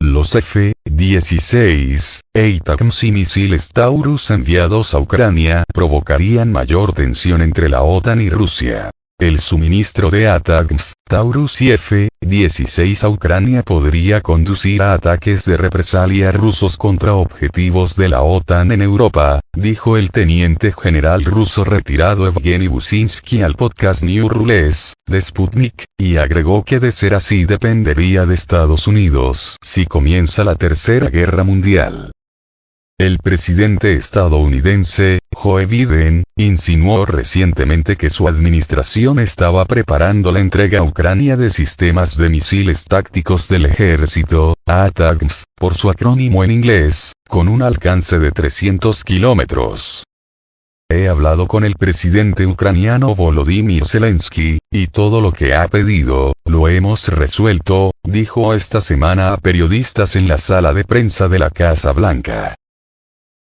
Los F-16 ATACMS y misiles Taurus enviados a Ucrania provocarían mayor tensión entre la OTAN y Rusia. El suministro de ATACMS, Taurus y F-16 a Ucrania podría conducir a ataques de represalia rusos contra objetivos de la OTAN en Europa, dijo el teniente general ruso retirado Evgeny Businsky al podcast New Rules de Sputnik, y agregó que de ser así dependería de Estados Unidos si comienza la Tercera Guerra Mundial. El presidente estadounidense, Joe Biden, insinuó recientemente que su administración estaba preparando la entrega a Ucrania de sistemas de misiles tácticos del ejército, ATACMS, por su acrónimo en inglés, con un alcance de 300 kilómetros. He hablado con el presidente ucraniano Volodymyr Zelensky, y todo lo que ha pedido, lo hemos resuelto, dijo esta semana a periodistas en la sala de prensa de la Casa Blanca.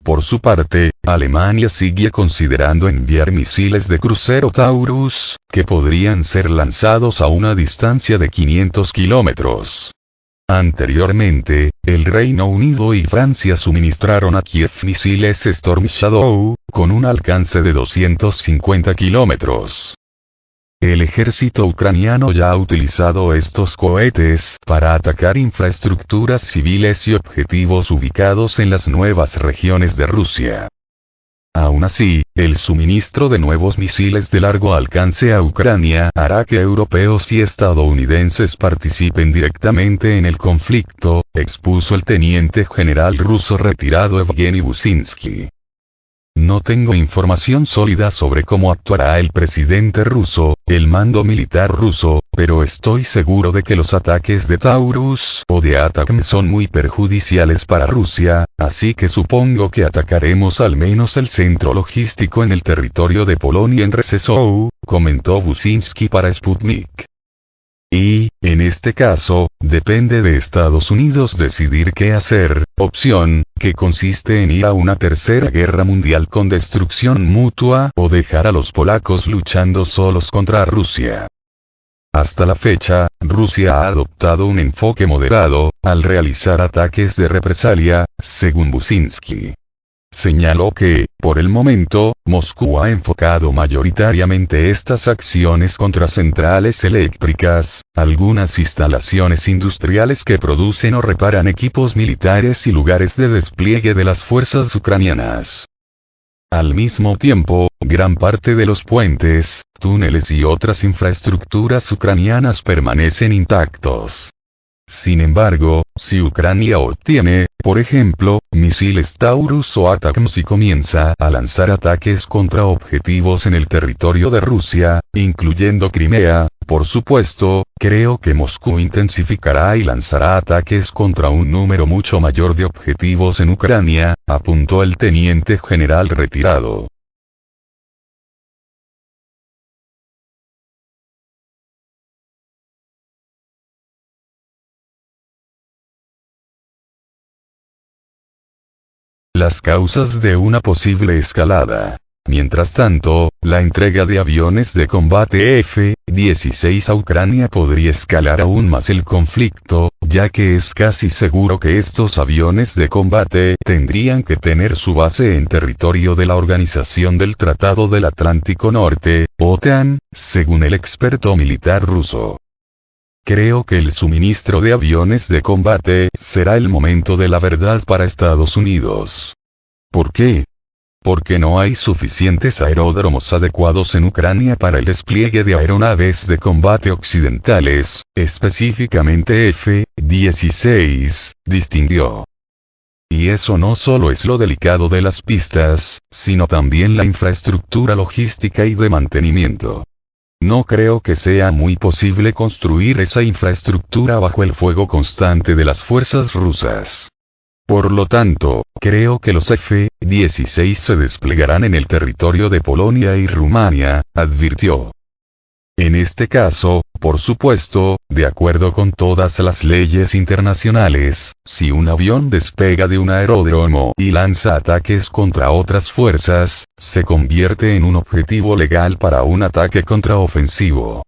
Por su parte, Alemania sigue considerando enviar misiles de crucero Taurus, que podrían ser lanzados a una distancia de 500 kilómetros. Anteriormente, el Reino Unido y Francia suministraron a Kiev misiles Storm Shadow, con un alcance de 250 kilómetros. El ejército ucraniano ya ha utilizado estos cohetes para atacar infraestructuras civiles y objetivos ubicados en las nuevas regiones de Rusia. Aún así, el suministro de nuevos misiles de largo alcance a Ucrania hará que europeos y estadounidenses participen directamente en el conflicto, expuso el teniente general ruso retirado Evgeny Businsky. No tengo información sólida sobre cómo actuará el presidente ruso, el mando militar ruso, pero estoy seguro de que los ataques de Taurus o de ATACMS son muy perjudiciales para Rusia, así que supongo que atacaremos al menos el centro logístico en el territorio de Polonia en Rzeszów, comentó Businsky para Sputnik. Y, en este caso, depende de Estados Unidos decidir qué hacer, opción, que consiste en ir a una tercera guerra mundial con destrucción mutua o dejar a los polacos luchando solos contra Rusia. Hasta la fecha, Rusia ha adoptado un enfoque moderado, al realizar ataques de represalia, según Businsky. Señaló que, por el momento, Moscú ha enfocado mayoritariamente estas acciones contra centrales eléctricas, algunas instalaciones industriales que producen o reparan equipos militares y lugares de despliegue de las fuerzas ucranianas. Al mismo tiempo, gran parte de los puentes, túneles y otras infraestructuras ucranianas permanecen intactos. Sin embargo, si Ucrania obtiene, por ejemplo, misiles Taurus o ATACMS y comienza a lanzar ataques contra objetivos en el territorio de Rusia, incluyendo Crimea, por supuesto, creo que Moscú intensificará y lanzará ataques contra un número mucho mayor de objetivos en Ucrania, apuntó el teniente general retirado. Las causas de una posible escalada. Mientras tanto, la entrega de aviones de combate F-16 a Ucrania podría escalar aún más el conflicto, ya que es casi seguro que estos aviones de combate tendrían que tener su base en territorio de la Organización del Tratado del Atlántico Norte, OTAN, según el experto militar ruso. Creo que el suministro de aviones de combate será el momento de la verdad para Estados Unidos. ¿Por qué? Porque no hay suficientes aeródromos adecuados en Ucrania para el despliegue de aeronaves de combate occidentales, específicamente F-16, distinguió. Y eso no solo es lo delicado de las pistas, sino también la infraestructura logística y de mantenimiento. No creo que sea muy posible construir esa infraestructura bajo el fuego constante de las fuerzas rusas. Por lo tanto, creo que los F-16 se desplegarán en el territorio de Polonia y Rumania, advirtió. En este caso, por supuesto, de acuerdo con todas las leyes internacionales, si un avión despega de un aeródromo y lanza ataques contra otras fuerzas, se convierte en un objetivo legal para un ataque contraofensivo.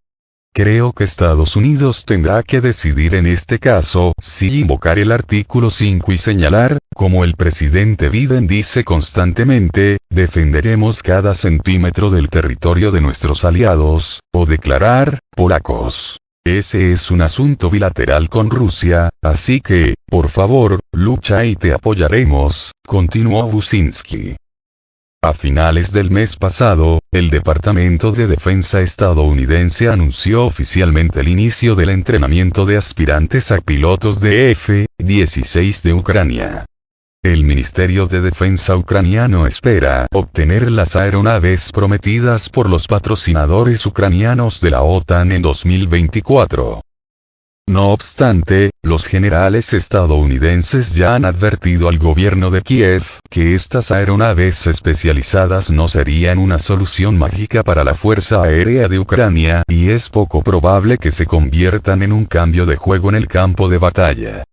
Creo que Estados Unidos tendrá que decidir en este caso si invocar el artículo 5 y señalar, como el presidente Biden dice constantemente, defenderemos cada centímetro del territorio de nuestros aliados, o declarar, polacos. Ese es un asunto bilateral con Rusia, así que, por favor, lucha y te apoyaremos, continuó Buczynski. A finales del mes pasado, el Departamento de Defensa estadounidense anunció oficialmente el inicio del entrenamiento de aspirantes a pilotos de F-16 de Ucrania. El Ministerio de Defensa ucraniano espera obtener las aeronaves prometidas por los patrocinadores ucranianos de la OTAN en 2024. No obstante, los generales estadounidenses ya han advertido al gobierno de Kiev que estas aeronaves especializadas no serían una solución mágica para la Fuerza Aérea de Ucrania y es poco probable que se conviertan en un cambio de juego en el campo de batalla.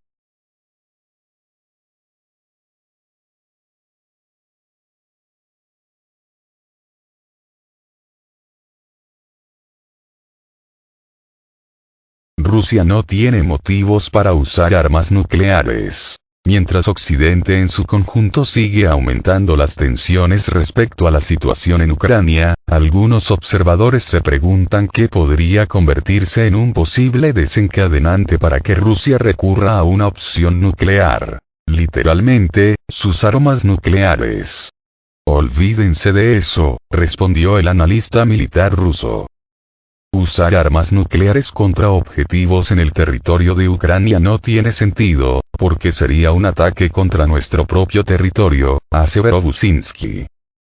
Rusia no tiene motivos para usar armas nucleares. Mientras Occidente en su conjunto sigue aumentando las tensiones respecto a la situación en Ucrania, algunos observadores se preguntan qué podría convertirse en un posible desencadenante para que Rusia recurra a una opción nuclear. Literalmente, sus armas nucleares. Olvídense de eso, respondió el analista militar ruso. Usar armas nucleares contra objetivos en el territorio de Ucrania no tiene sentido, porque sería un ataque contra nuestro propio territorio, aseveró Buczynski.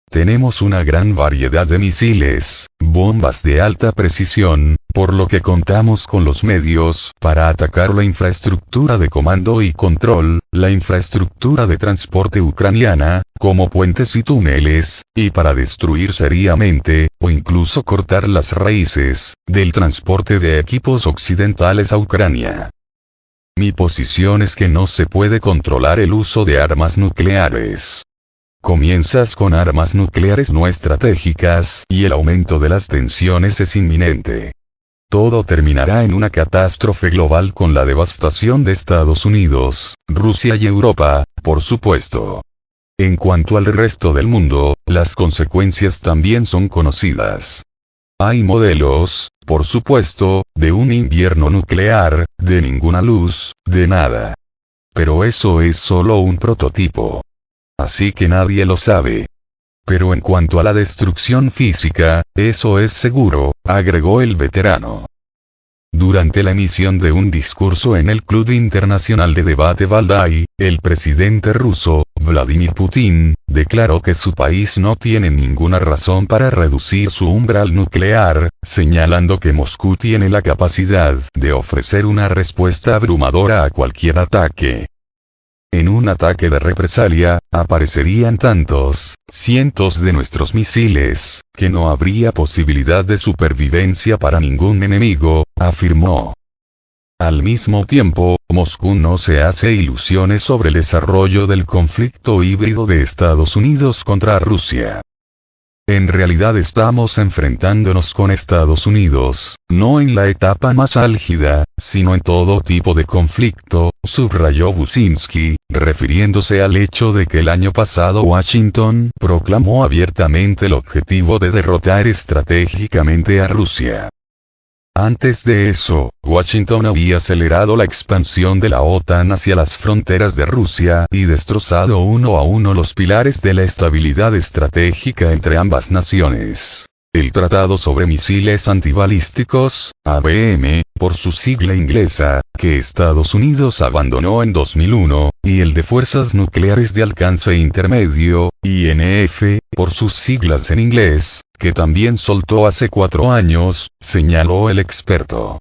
Tenemos una gran variedad de misiles, bombas de alta precisión, por lo que contamos con los medios para atacar la infraestructura de comando y control, la infraestructura de transporte ucraniana, como puentes y túneles, y para destruir seriamente, o incluso cortar las raíces, del transporte de equipos occidentales a Ucrania. Mi posición es que no se puede controlar el uso de armas nucleares. Comienzas con armas nucleares no estratégicas y el aumento de las tensiones es inminente. Todo terminará en una catástrofe global con la devastación de Estados Unidos, Rusia y Europa, por supuesto. En cuanto al resto del mundo, las consecuencias también son conocidas. Hay modelos, por supuesto, de un invierno nuclear, de ninguna luz, de nada. Pero eso es solo un prototipo. Así que nadie lo sabe. Pero en cuanto a la destrucción física, eso es seguro, agregó el veterano. Durante la emisión de un discurso en el Club Internacional de Debate Valdai, el presidente ruso, Vladimir Putin, declaró que su país no tiene ninguna razón para reducir su umbral nuclear, señalando que Moscú tiene la capacidad de ofrecer una respuesta abrumadora a cualquier ataque. En un ataque de represalia, aparecerían cientos de nuestros misiles, que no habría posibilidad de supervivencia para ningún enemigo, afirmó. Al mismo tiempo, Moscú no se hace ilusiones sobre el desarrollo del conflicto híbrido de Estados Unidos contra Rusia. En realidad estamos enfrentándonos con Estados Unidos, no en la etapa más álgida, sino en todo tipo de conflicto, subrayó Buczynski, refiriéndose al hecho de que el año pasado Washington proclamó abiertamente el objetivo de derrotar estratégicamente a Rusia. Antes de eso, Washington había acelerado la expansión de la OTAN hacia las fronteras de Rusia y destrozado uno a uno los pilares de la estabilidad estratégica entre ambas naciones. El Tratado sobre Misiles Antibalísticos, ABM, por su sigla inglesa, que Estados Unidos abandonó en 2001, y el de Fuerzas Nucleares de Alcance Intermedio, INF, por sus siglas en inglés, que también soltó hace 4 años, señaló el experto.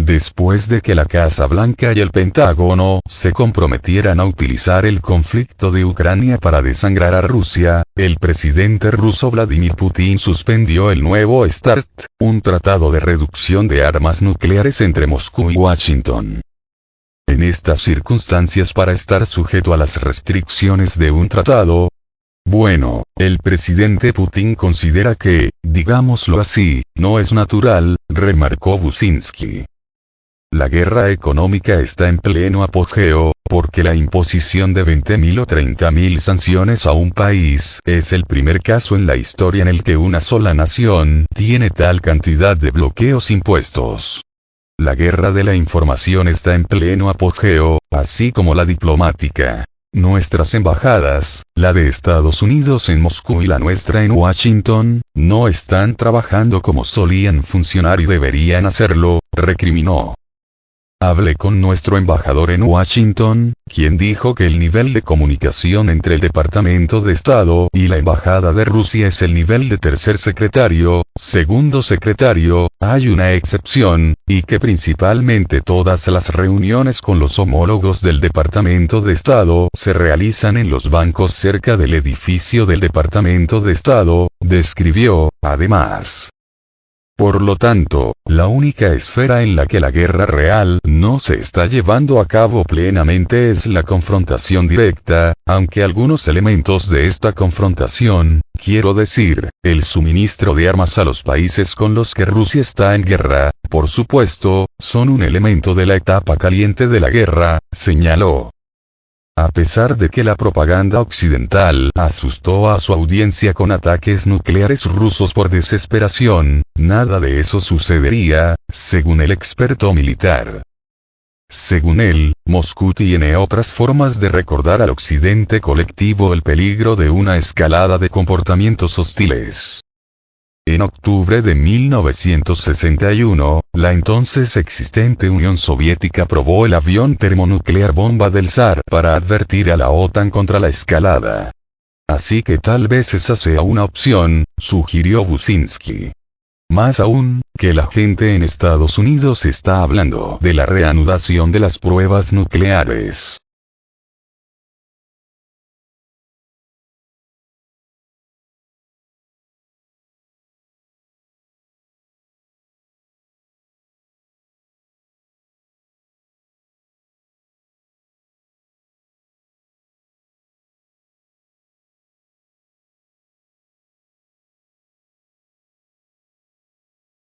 Después de que la Casa Blanca y el Pentágono se comprometieran a utilizar el conflicto de Ucrania para desangrar a Rusia, el presidente ruso Vladimir Putin suspendió el nuevo START, un tratado de reducción de armas nucleares entre Moscú y Washington. en estas circunstancias para estar sujeto a las restricciones de un tratado? Bueno, el presidente Putin considera que, digámoslo así, no es natural, remarcó Businski. La guerra económica está en pleno apogeo, porque la imposición de 20.000 o 30.000 sanciones a un país es el primer caso en la historia en el que una sola nación tiene tal cantidad de bloqueos impuestos. La guerra de la información está en pleno apogeo, así como la diplomática. Nuestras embajadas, la de Estados Unidos en Moscú y la nuestra en Washington, no están trabajando como solían funcionar y deberían hacerlo, recriminó. Hablé con nuestro embajador en Washington, quien dijo que el nivel de comunicación entre el Departamento de Estado y la Embajada de Rusia es el nivel de tercer secretario, segundo secretario, hay una excepción, y que principalmente todas las reuniones con los homólogos del Departamento de Estado se realizan en los bancos cerca del edificio del Departamento de Estado, describió, además. Por lo tanto, la única esfera en la que la guerra real no se está llevando a cabo plenamente es la confrontación directa, aunque algunos elementos de esta confrontación, quiero decir, el suministro de armas a los países con los que Rusia está en guerra, por supuesto, son un elemento de la etapa caliente de la guerra, señaló. A pesar de que la propaganda occidental asustó a su audiencia con ataques nucleares rusos por desesperación, nada de eso sucedería, según el experto militar. Según él, Moscú tiene otras formas de recordar al occidente colectivo el peligro de una escalada de comportamientos hostiles. En octubre de 1961, la entonces existente Unión Soviética probó el avión termonuclear bomba del zar para advertir a la OTAN contra la escalada. Así que tal vez esa sea una opción, sugirió Businski. Más aún, que la gente en Estados Unidos está hablando de la reanudación de las pruebas nucleares.